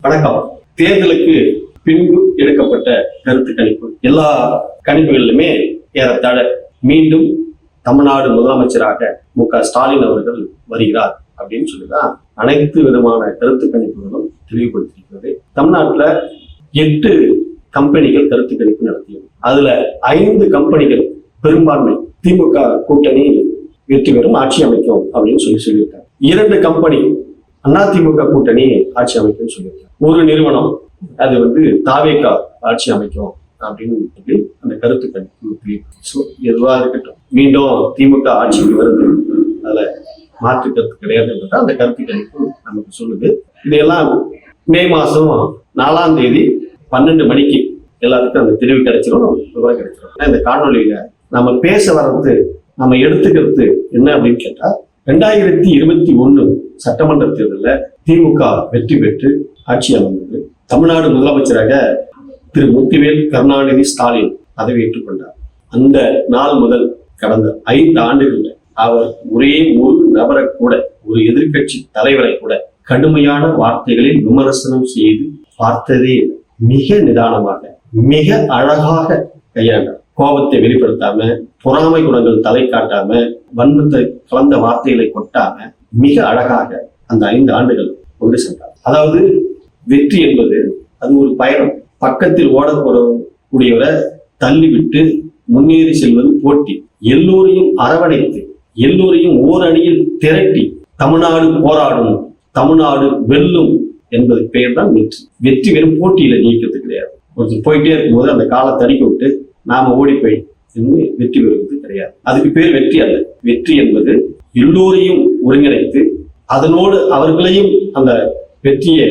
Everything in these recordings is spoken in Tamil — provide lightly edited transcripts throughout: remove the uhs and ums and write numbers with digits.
வணக்கம். தேர்தலுக்கு பின்பு எடுக்கப்பட்ட கருத்து கணிப்பு எல்லா கணிப்புகளிலுமே ஏறத்தாழ மீண்டும் தமிழ்நாடு முதலமைச்சராக மு.க.ஸ்டாலின் அவர்கள் வருகிறார் அப்படின்னு சொல்லிதான் அனைத்து விதமான கருத்து கணிப்புகளும் தெளிவுபடுத்தியிருக்கிறது. தமிழ்நாட்டுல 8 கம்பெனிகள் கருத்து கணிப்பு நடத்தியது. அதுல 5 கம்பெனிகள் பெரும்பான்மை திமுக கூட்டணி வெற்றி பெறும், ஆட்சி அமைக்கும் அப்படின்னு சொல்லியிருக்காங்க. 2 கம்பெனி அதிமுக கூட்டணி ஆட்சி அமைக்கும் சொல்லியிருக்காங்க. ஒரு நிறுவனம் அது தாவேகா ஆட்சி அமைக்கும் அப்படின்னு சொல்லி அந்த கருத்து கணிப்பு. எதுவா இருக்கட்டும், மீண்டும் திமுக ஆட்சிக்கு வருது, அதுல மாற்று கருத்து கிடையாதுன்றத அந்த கருத்து கணிப்பு நமக்கு சொல்லுது. இதையெல்லாம் மே மாசம் 4ஆம் தேதி 12 மணிக்கு எல்லாத்துக்கும் அந்த தெளிவு கிடைச்சிடும், விவரம் கிடைச்சிடும். இந்த காணொலியில நம்ம பேச வர்றது, நம்ம எடுத்துக்கிறது என்ன அப்படின்னு கேட்டா, 2021 சட்டமன்ற தேர்தலில் திமுக வெற்றி பெற்று ஆட்சி அமைந்தது. தமிழ்நாடு முதலமைச்சராக திரு முத்துவேல் கருணாநிதி ஸ்டாலின் பதவியேற்றுக் கொண்டார். அந்த நாள் முதல் கடந்த 5 ஆண்டுகள்ல அவர் ஒரே ஒரு நபரை கூட, ஒரு எதிர்கட்சி தலைவரை கூட கடுமையான வார்த்தைகளில் விமர்சனம் செய்து பார்த்ததே இல்லை. மிக நிதானமாக, மிக அழகாக கையாண்டார். கோபத்தை வெளிப்படுத்தாம, பொறாமை குணங்கள் தலை காட்டாம, வன்மத்தை கலந்த வார்த்தைகளை கொட்டாம மிக அழகாக அந்த 5 ஆண்டுகள் கொண்டு சென்றார். அதாவது வெற்றி என்பது அது ஒரு பயணம். பக்கத்தில் ஓடக்கூடியவரை தள்ளிவிட்டு முன்னேறி செல்வது போட்டி. எல்லோரையும் அரவணைத்து, எல்லோரையும் ஓர் அணியில் திரட்டி தமிழ்நாடு போராடும், தமிழ்நாடு வெல்லும் என்பது பெயர் தான் வெற்றி. வெற்றி வெறும் போட்டியில ஜெயிக்கிறது கிடையாது. ஒருத்தர் போயிட்டே இருக்கும்போது அந்த காலை தடிக்க விட்டு நாம ஓடி போய் வெற்றி பெறுவது கிடையாது. அதுக்கு பேர் வெற்றி அல்ல. வெற்றி என்பது எல்லோரையும் ஒருங்கிணைத்து அதனோடு அவர்களையும் அந்த வெற்றியை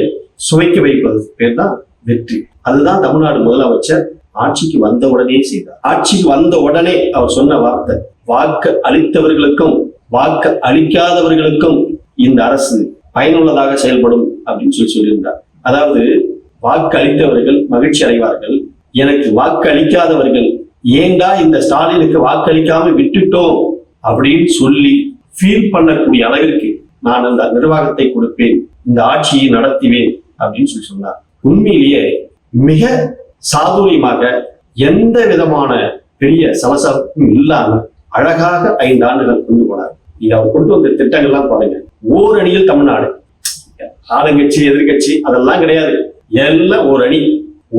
சுவைக்க வைப்பது பேர் தான் வெற்றி. அதுதான் தமிழ்நாடு முதலமைச்சர் ஆட்சிக்கு வந்த உடனே செய்தார். ஆட்சிக்கு வந்த உடனே அவர் சொன்ன வார்த்தை, வாக்கு அளித்தவர்களுக்கும் வாக்கு அளிக்காதவர்களுக்கும் இந்த அரசு பயனுள்ளதாக செயல்படும் அப்படின்னு சொல்லியிருந்தார். அதாவது வாக்கு அளித்தவர்கள் மகிழ்ச்சி அடைவார்கள், எனக்கு வாக்கு அளிக்காதவர்கள் ஏண்டா இந்த ஸ்டாலினுக்கு வாக்களிக்காம விட்டுட்டோம் அப்படின்னு சொல்லி ஃபீல் பண்ணக்கூடிய அளவிற்கு நான் அந்த நிர்வாகத்தை கொடுப்பேன், இந்த ஆட்சியை நடத்துவேன் அப்படின்னு சொல்லி சொன்னார். உண்மையிலேயே மிக சாதுரியமாக, எந்த விதமான பெரிய சலசலப்பும் இல்லாம அழகாக 5 ஆண்டுகள் கொண்டு போனார். நீங்க அவர் கொண்டு வந்த திட்டங்கள்லாம் பாருங்க. ஓர் அணியில் தமிழ்நாடு, ஆளுங்கட்சி எதிர்கட்சி அதெல்லாம் கிடையாது, எல்லாம் ஓர் அணி.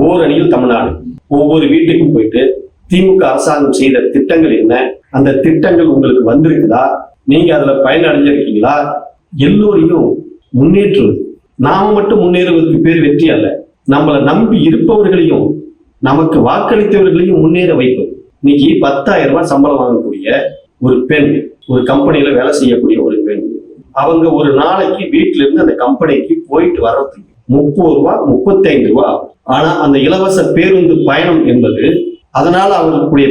ஓர் அணியில் தமிழ்நாடு. ஒவ்வொரு வீட்டுக்கும் போயிட்டு திமுக அரசாங்கம் செய்த திட்டங்கள் என்ன, அந்த திட்டங்கள் உங்களுக்கு வந்திருக்குதா, நீங்க அதுல பயனடைஞ்சிருக்கீங்களா, எல்லோரையும் முன்னேற்றுவது. நாம மட்டும் முன்னேறுவதற்கு பேர் வெற்றி அல்ல, நம்மளை நம்பி இருப்பவர்களையும் நமக்கு வாக்களித்தவர்களையும் முன்னேற வைப்பது. இன்னைக்கு 10,000 ரூபாய் சம்பளம் வாங்கக்கூடிய ஒரு பெண், ஒரு கம்பெனியில வேலை செய்யக்கூடிய ஒரு பெண், அவங்க ஒரு நாளைக்கு வீட்டுல இருந்து அந்த கம்பெனிக்கு போயிட்டு வர்றதுக்கு 30 ரூபாய் 35 ரூபாய் ஆகும். ஆனா அந்த இலவச பேருந்து பயணம் என்பது, அதனால அவர்களுடைய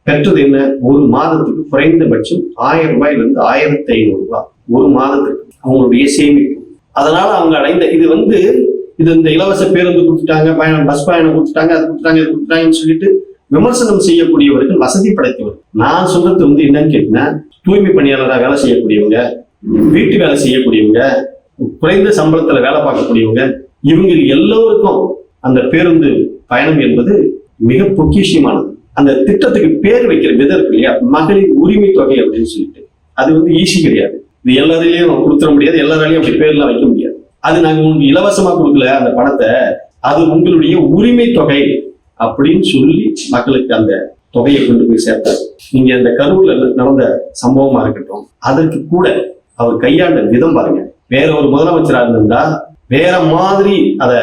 பெற்றது என்ன, ஒரு மாதத்துக்கு குறைந்தபட்சம் 1000 ரூபாயிலிருந்து 1500 ரூபாய் ஒரு மாதத்துக்கு அவங்களுடைய சேமிப்பு. அதனால அவங்க அடைந்த இது இந்த இலவச பேருந்து கொடுத்துட்டாங்க, பஸ் பயணம் கொடுத்துட்டாங்க, அது கொடுத்துட்டாங்க, இது கொடுத்துட்டாங்கன்னு சொல்லிட்டு விமர்சனம் செய்யக்கூடியவர்கள் வசதி படைத்தவர்கள். நான் சொல்றது என்னன்னு கேட்டீங்கன்னா, தூய்மை பணியாளராக வேலை செய்யக்கூடியவங்க, வீட்டு வேலை செய்யக்கூடியவங்க, குறைந்த சம்பளத்துல வேலை பார்க்கக்கூடியவங்க, இவங்க எல்லோருக்கும் அந்த பேருந்து பயணம் என்பது மிக பொக்கிஷமானது. அந்த திட்டத்துக்கு பேர் வைக்கிற விதம் இருக்கு இல்லையா, மகளிர் உரிமை தொகை அப்படின்னு சொல்லிட்டு, அது ஈஸி கிடையாது. இது எல்லாரையும் கொடுத்துட முடியாது, எல்லாராலையும் அப்படி பேர்லாம் வைக்க முடியாது. அது நாங்க உங்களுக்கு இலவசமா கொடுக்கல அந்த பணத்தை, அது உங்களுடைய உரிமை தொகை அப்படின்னு சொல்லி மக்களுக்கு அந்த தொகையை கொண்டு போய் சேர்த்தார். நீங்க அந்த கரூர்ல நடந்த சம்பவமா இருக்கட்டும், அதற்கு கூட அவர் கையாண்ட விதம் பாருங்க. வேற ஒரு முதலமைச்சரா இருந்திருந்தா வேற மாதிரி அதை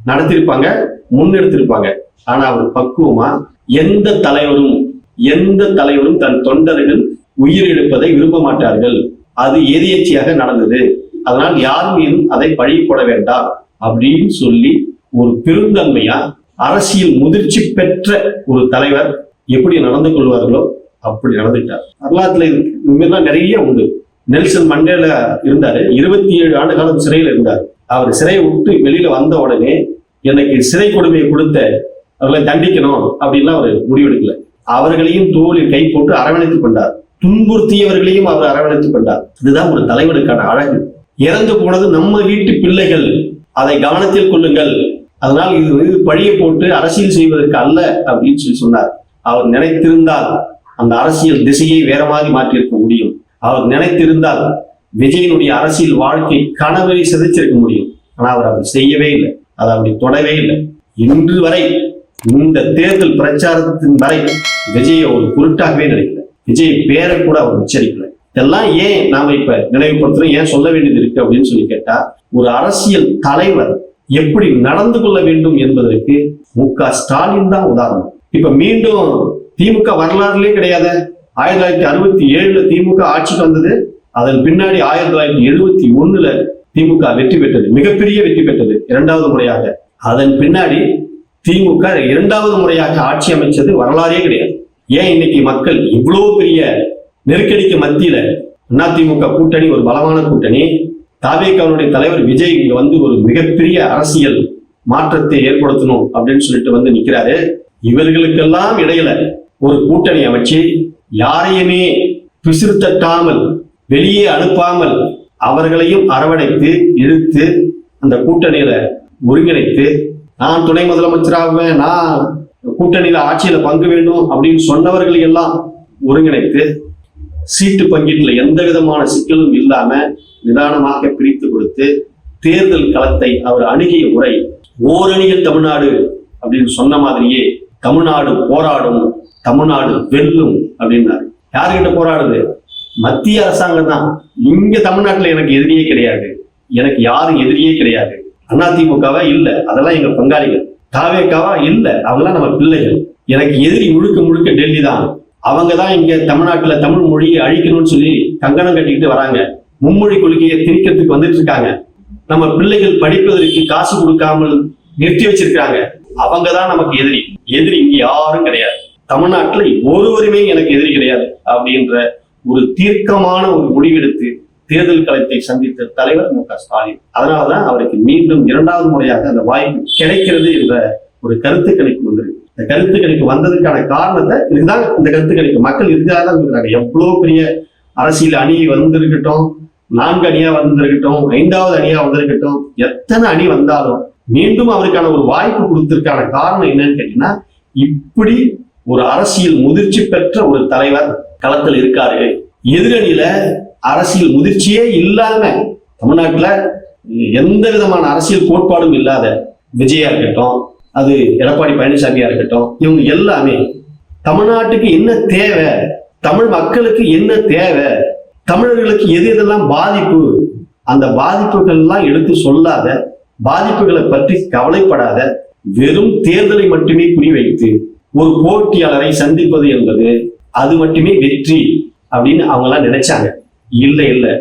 நடத்திருப்பாங்க, முன்னெடுத்திருப்பாங்க. ஆனா அவர் பக்குவமா, எந்த தலைவரும் தன் தொண்டர்கள் உயிரிழப்பதை விரும்ப மாட்டார்கள், அது எதேச்சையாக நடந்தது, அதனால் யார் மீதும் அதை பழி போட வேண்டாம் அப்படின்னு சொல்லி ஒரு பெருந்தன்மையா, அரசியல் முதிர்ச்சி பெற்ற ஒரு தலைவர் எப்படி நடந்து கொள்வார்களோ அப்படி நடந்துட்டார். வரலாற்றுல இதுமாதிரிலாம் நிறைய உண்டு. நெல்சன் மண்டேலா இருந்தாரு, 27 ஆண்டு காலம் சிறையில் இருந்தார். அவர் சிறையை விட்டு வெளியில வந்த உடனே எனக்கு சிறை கொடுமையை கொடுத்த அவர்களை தண்டிக்கணும் அப்படின்லாம் அவர் முடிவெடுக்கல. அவர்களையும் தோளில் கை போட்டு அரவணைத்துக் கொண்டார். துன்புறுத்தியவர்களையும் அவர் அரவணைத்துக் கொண்டார். இதுதான் ஒரு தலைவனுக்கான அழகு. இறந்து போனது நம்ம வீட்டு பிள்ளைகள் அதை கவனத்தில் கொள்ளுங்கள். அதனால் இது பழியை போட்டு அரசியல் செய்வதற்கு அல்ல அப்படின்னு சொல்லி சொன்னார். அவர் நினைத்திருந்தால் அந்த அரசியல் திசையை வேற மாதிரி மாற்றியிருக்க முடியும். அவர் நினைத்திருந்தால் விஜயனுடைய அரசியல் வாழ்க்கை கனவை சிதைச்சிருக்க முடியும். ஆனா அவர் அப்படி செய்யவே இல்லை, அதை அப்படி தொடவே இல்லை. இன்று வரை இந்த தேர்தல் பிரச்சாரத்தின் வரை விஜய ஒரு பொருட்டாகவே நினைக்கல. விஜய் பேரை கூட அவர் உச்சரிக்கல. இதெல்லாம் ஏன் நாம இப்ப நினைவுபடுத்துறோம், ஏன் சொல்ல வேண்டியது இருக்கு அப்படின்னு சொல்லி கேட்டா, ஒரு அரசியல் தலைவர் எப்படி நடந்து கொள்ள வேண்டும் என்பதற்கு மு.க. ஸ்டாலின் தான் உதாரணம். இப்ப மீண்டும் திமுக வரலாறுலே கிடையாது. 1967 திமுக ஆட்சிக்கு வந்தது. அதன் பின்னாடி 1971 திமுக வெற்றி பெற்றது, மிகப்பெரிய வெற்றி பெற்றது, இரண்டாவது முறையாக. அதன் பின்னாடி திமுக இரண்டாவது முறையாக ஆட்சி அமைச்சது வரலாறே கிடையாது. ஏன் இன்னைக்கு மக்கள் இவ்வளவு பெரிய நெருக்கடிக்கு மத்தியில அதிமுக கூட்டணி ஒரு பலமான கூட்டணி, தவேகாவுடைய தலைவர் விஜய் இங்க வந்து ஒரு மிகப்பெரிய அரசியல் மாற்றத்தை ஏற்படுத்தணும் அப்படின்னு சொல்லிட்டு வந்து நிக்கிறாரு. இவர்களுக்கெல்லாம் இடையில ஒரு கூட்டணி அமைச்சு யாரையுமே பிசிறு தட்டாமல் வெளியே அனுப்பாமல் அவர்களையும் அரவணைத்து இழுத்து அந்த கூட்டணியில ஒருங்கிணைத்து, நான் துணை முதலமைச்சராகுவேன், நான் கூட்டணியில ஆட்சியில பங்கு வேண்டும் அப்படின்னு சொன்னவர்களை எல்லாம் ஒருங்கிணைத்து சீட்டு பங்கீட்டுல எந்த விதமான சிக்கலும் இல்லாம நிதானமாக பிரித்து கொடுத்து தேர்தல் களத்தை அவர் அணுகிய முறை ஓரணியில் தமிழ்நாடு அப்படின்னு சொன்ன மாதிரியே தமிழ்நாடு போராடும், தமிழ்நாடு வெல்லும் அப்படின்னாரு. யாருக்கிட்ட போராடுது? மத்திய அரசாங்கம் தான். இங்க தமிழ்நாட்டுல எனக்கு எதிரியே கிடையாது, எனக்கு யாரும் எதிரியே கிடையாது. அதிமுகவா இல்ல, அதெல்லாம் எங்க பங்காளிகள். தவேகாவா இல்ல, அவங்களாம் நம்ம பிள்ளைகள். எனக்கு எதிரி முழுக்க முழுக்க டெல்லி தான். அவங்க தான் இங்க தமிழ்நாட்டுல தமிழ் மொழியை அழிக்கணும்னு சொல்லி கங்கணம் கட்டிக்கிட்டு வராங்க. மும்மொழி கொள்கையை திணிக்கிறதுக்கு வந்துட்டு இருக்காங்க. நம்ம பிள்ளைகள் படிப்பதற்கு காசு கொடுக்காமல் நிறுத்தி வச்சிருக்காங்க. அவங்க தான் நமக்கு எதிரி. எதிரி இங்க யாரும் கிடையாது. தமிழ்நாட்டுல ஒருவருமே எனக்கு எதிரி கிடையாது அப்படின்ற ஒரு தீர்க்கமான ஒரு முடிவெடுத்து தேர்தல் களத்தை சந்தித்த தலைவர் மு.க. ஸ்டாலின். அதனாலதான் அவருக்கு மீண்டும் இரண்டாவது முறையாக அந்த வாய்ப்பு கிடைக்கிறது என்ற ஒரு கருத்து கணிப்பு வந்திருக்கு. இந்த கருத்து கணிப்பு வந்ததுக்கான காரணத்தை இதுதான். இந்த கருத்து கணிப்பு மக்கள் இதுக்காக தான் இருக்கிறாங்க. எவ்வளவு பெரிய அரசியல் அணி வந்திருக்கட்டும், 4 அணியா வந்திருக்கட்டும், 5வது அணியா வந்திருக்கட்டும், எத்தனை அணி வந்தாலும் மீண்டும் அவருக்கான ஒரு வாய்ப்பு கொடுத்திருக்கான காரணம் என்னன்னு கேட்டீங்கன்னா, இப்படி ஒரு அரசியல் முதிர்ச்சி பெற்ற ஒரு தலைவர் களத்தில் இருக்காரு. எதிரணியில அரசியல் முதிர்ச்சியே இல்லாம தமிழ்நாட்டுல எந்த விதமான அரசியல் கோட்பாடும் இல்லாத விஜயா இருக்கட்டும், அது எடப்பாடி பழனிசாமியா இருக்கட்டும், இவங்க எல்லாமே தமிழ்நாட்டுக்கு என்ன தேவை, தமிழ் மக்களுக்கு என்ன தேவை, தமிழர்களுக்கு எது எதெல்லாம் பாதிப்பு, அந்த பாதிப்புகள் எல்லாம் எடுத்து சொல்லாத, பாதிப்புகளை பற்றி கவலைப்படாத, வெறும் தேர்தலை மட்டுமே குறிவைத்து ஒரு போட்டியாளரை சந்திப்பது என்பது அது மட்டுமே வெற்றி அப்படின்னு அவங்க எல்லாம் நினைச்சாங்க. இல்லை இல்லை,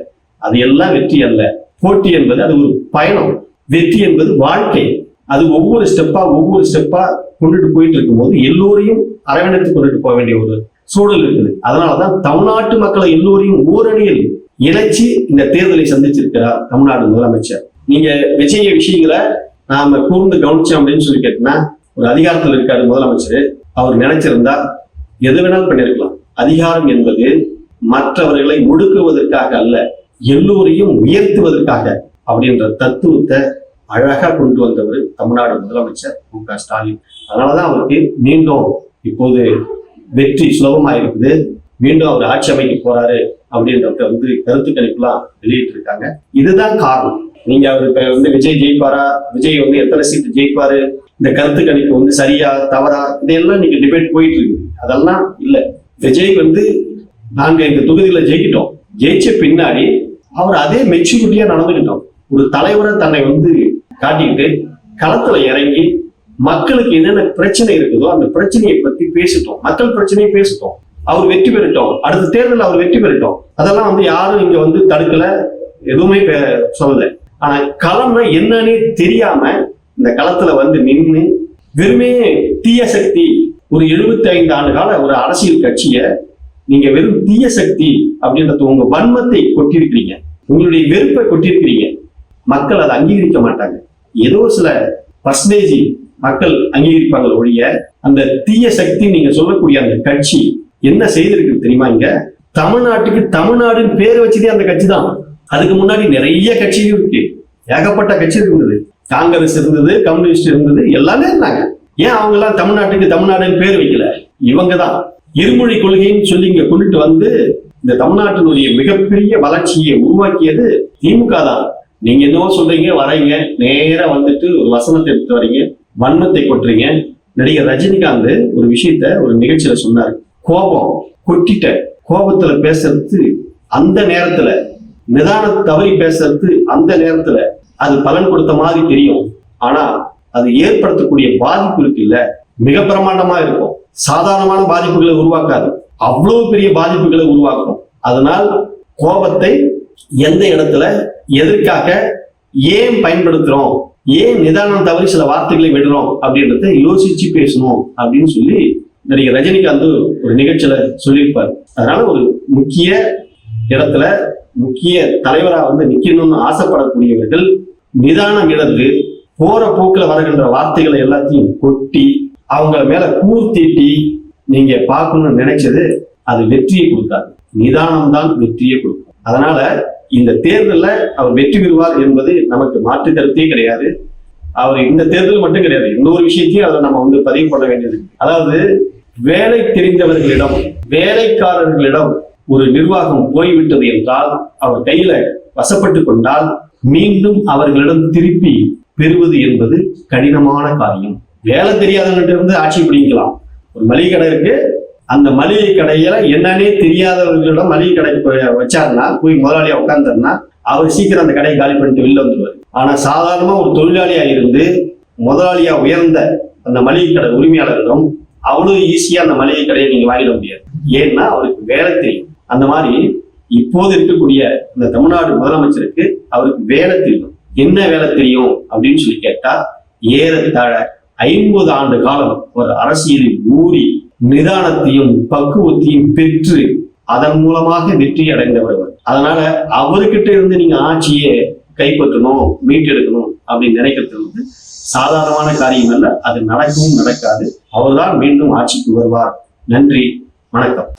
அது எல்லாம் வெற்றி அல்ல. போட்டி என்பது அது ஒரு பயணம், வெற்றி என்பது வாழ்க்கை. அது ஒவ்வொரு ஸ்டெப்பா கொண்டுட்டு போயிட்டு இருக்கும் போது எல்லோரையும் அரவணைத்து கொண்டுட்டு போக வேண்டிய ஒரு சூழல் இருக்குது. அதனாலதான் தமிழ்நாட்டு மக்களை எல்லோரையும் ஓரணியில் இணைச்சு இந்த தேர்தலை சந்திச்சிருக்கிறார் தமிழ்நாடு முதலமைச்சர். நீங்க விஜய விஷயங்களை நாம கூர்ந்து கவனிச்சோம் அப்படின்னு சொல்லி கேட்டோம்னா, ஒரு அதிகாரத்தில் இருக்காரு முதலமைச்சர். அவர் நினைச்சிருந்தா எது வேணாலும் பண்ணிருக்கலாம். அதிகாரம் என்பது மற்றவர்களை ஒடுக்குவதற்காக அல்ல, எல்லோரையும் உயர்த்துவதற்காக அப்படின்ற தத்துவத்தை அழகா கொண்டு வந்தவர் தமிழ்நாடு முதலமைச்சர் மு.க. ஸ்டாலின். அதனாலதான் அவருக்கு மீண்டும் இப்போது வெற்றி சுலபமாயிருக்குது. மீண்டும் அவர் ஆட்சி அமைக்க போறாரு அப்படின்றத வந்து கருத்து கணிப்புலாம் வெளியிட்டு இருக்காங்க. இதுதான் காரணம். நீங்க அவர் இப்ப விஜய் ஜெயிப்பாரா, விஜய் எத்தனை சீட்டு ஜெயிப்பாரு, இந்த கருத்து கணிப்பு சரியா தவறா, இதெல்லாம் நீங்க டிபேட் போயிட்டு இருக்கு. அதெல்லாம் இல்ல. விஜய் நாங்க இந்த தொகுதியில ஜெயிக்கிட்டோம். ஜெயிச்ச பின்னாடி அவர் அதே மெச்சூரிட்டியா நடந்துகிட்டோம். ஒரு தலைவரை தன்னை காட்டிக்கிட்டு களத்துல இறங்கி மக்களுக்கு என்னென்ன பிரச்சனை இருக்குதோ அந்த பிரச்சனையை பத்தி பேசிட்டோம். மக்கள் பிரச்சனையை பேசிட்டோம். அவர் வெற்றி பெறட்டும், அடுத்த தேர்தல் அவர் வெற்றி பெறட்டும். அதெல்லாம் யாரும் இங்க தடுக்கல, எதுவுமே சொல்லல. ஆனா களம்னா என்னன்னே தெரியாம இந்த களத்துல நின்று வெறுமே தீய சக்தி, ஒரு 75 ஆண்டு கால ஒரு அரசியல் கட்சிய நீங்க வெறும் தீய சக்தி அப்படின்றத உங்க வன்மத்தை கொட்டிருக்கிறீங்க, உங்களுடைய வெறுப்பை கொட்டிருக்கிறீங்க. மக்கள் அதை அங்கீகரிக்க மாட்டாங்க. ஏதோ சில பர்சன்டேஜ் மக்கள் அங்கீகரிப்பாங்க ஒழிய, அந்த தீய சக்தி நீங்க சொல்லக்கூடிய அந்த கட்சி என்ன செய்திருக்கு தெரியுமா? இங்க தமிழ்நாட்டுக்கு தமிழ்நாடுன்னு பேர் வச்சதே அந்த கட்சி தான். அதுக்கு முன்னாடி நிறைய கட்சிகள் இருக்கு. ஏகப்பட்ட கட்சி இருந்தது, காங்கிரஸ் இருந்தது, கம்யூனிஸ்ட் இருந்தது, எல்லாமே இருந்தாங்க. ஏன் அவங்க எல்லாம் தமிழ்நாட்டுக்கு தமிழ்நாடுன்னு பேர் வைக்கல? இவங்கதான் இருமொழி கொள்கைன்னு சொல்லி இங்க கொண்டுட்டு வந்து இந்த தமிழ்நாட்டினுடைய மிகப்பெரிய வளர்ச்சியை உருவாக்கியது திமுக தான். நீங்க என்னவோ சொல்றீங்க, வரைங்க, நேரா வந்துட்டு ஒரு வசனத்தை எடுத்து வரீங்க, வன்மத்தை கொட்டுறீங்க. நடிகர் ரஜினிகாந்த் ஒரு விஷயத்த ஒரு நிகழ்ச்சியில சொன்னாரு, கோபம் கொட்டிட்ட, கோபத்துல பேசுறது அந்த நேரத்துல, நிதான தவறி பேசுறது அந்த நேரத்துல அது பலன் கொடுத்த மாதிரி தெரியும். ஆனா அது ஏற்படுத்தக்கூடிய பாதிப்பு இருக்குல்ல, மிக பிரமாண்டமா இருக்கும். சாதாரணமான பாதிப்புகளை உருவாக்காது, அவ்வளவு பெரிய பாதிப்புகளை உருவாக்கும். அதனால் கோபத்தை எந்த இடத்துல எதற்காக ஏன் பயன்படுத்துறோம், ஏன் நிதானம் தவறி சில வார்த்தைகளை விடுறோம் அப்படின்றத யோசிச்சு பேசணும் அப்படின்னு சொல்லி நடிகர் ரஜினிகாந்த் ஒரு நிகழ்ச்சியில சொல்லியிருப்பார். அதனால ஒரு முக்கிய இடத்துல முக்கிய தலைவரா வந்து நிக்கணும்னு ஆசைப்படக்கூடியவர்கள் நிதானம் இழந்து போற போக்குல வருகின்ற வார்த்தைகளை எல்லாத்தையும் கொட்டி அவங்க மேல கூர்த்தீட்டி நீங்க பார்க்கணும்னு நினைச்சது அது வெற்றியை கொடுக்காது, நிதானம் தான் வெற்றியை கொடுக்கும். அதனால இந்த தேர்தல்ல அவர் வெற்றி பெறுவார் என்பது நமக்கு மாற்று கருத்தே கிடையாது. அவர் இந்த தேர்தல் மட்டும் கிடையாது, எந்த ஒரு விஷயத்தையும் அதை நம்ம வந்து பதிவு பண்ண வேண்டியது. அதாவது வேலை தெரிந்தவர்களிடம், வேலைக்காரர்களிடம் ஒரு நிர்வாகம் போய்விட்டது என்றால், அவர் கையில வசப்பட்டு கொண்டால் மீண்டும் அவர்களிடம் திருப்பி பெறுவது என்பது கடினமான காரியம். வேலை தெரியாதவங்கிட்ட இருந்து ஆட்சி பிடிக்கலாம். ஒரு மளிகை கடை இருக்கு, அந்த மளிகை கடையில என்னன்னே தெரியாதவர்களிடம் மளிகை கடை வச்சாருன்னா, போய் முதலாளியா உட்கார்ந்தாருன்னா அவர் சீக்கிரம் அந்த கடையை காலி பண்ணிட்டு வெளில வந்துருவாரு. ஆனா சாதாரணமா ஒரு தொழிலாளியா இருந்து முதலாளியா உயர்ந்த அந்த மளிகை கடை உரிமையாளர்களிடம் அவ்வளவு ஈஸியா அந்த மளிகை கடையை நீங்க வாங்கிட முடியாது. ஏன்னா அவருக்கு வேலை தெரியும். அந்த மாதிரி இப்போது இருக்கக்கூடிய இந்த தமிழ்நாடு முதலமைச்சருக்கு அவருக்கு வேலை தெரியும். என்ன வேலை தெரியும் அப்படின்னு சொல்லி கேட்டா, ஏறத்தாழ 50 ஆண்டு காலம் ஒரு அரசியலில் ஊறி நிதானத்தையும் பக்குவத்தையும் பெற்று அதன் மூலமாக வெற்றி அடைந்தவர். அதனால அவர்கிட்ட இருந்து நீங்க ஆட்சியை கைப்பற்றணும், மீட்டெடுக்கணும் அப்படின்னு நினைக்கிறது வந்து சாதாரணமான காரியம் அல்ல. அது நடக்கவும் நடக்காது. அவர்தான் மீண்டும் ஆட்சிக்கு வருவார். நன்றி, வணக்கம்.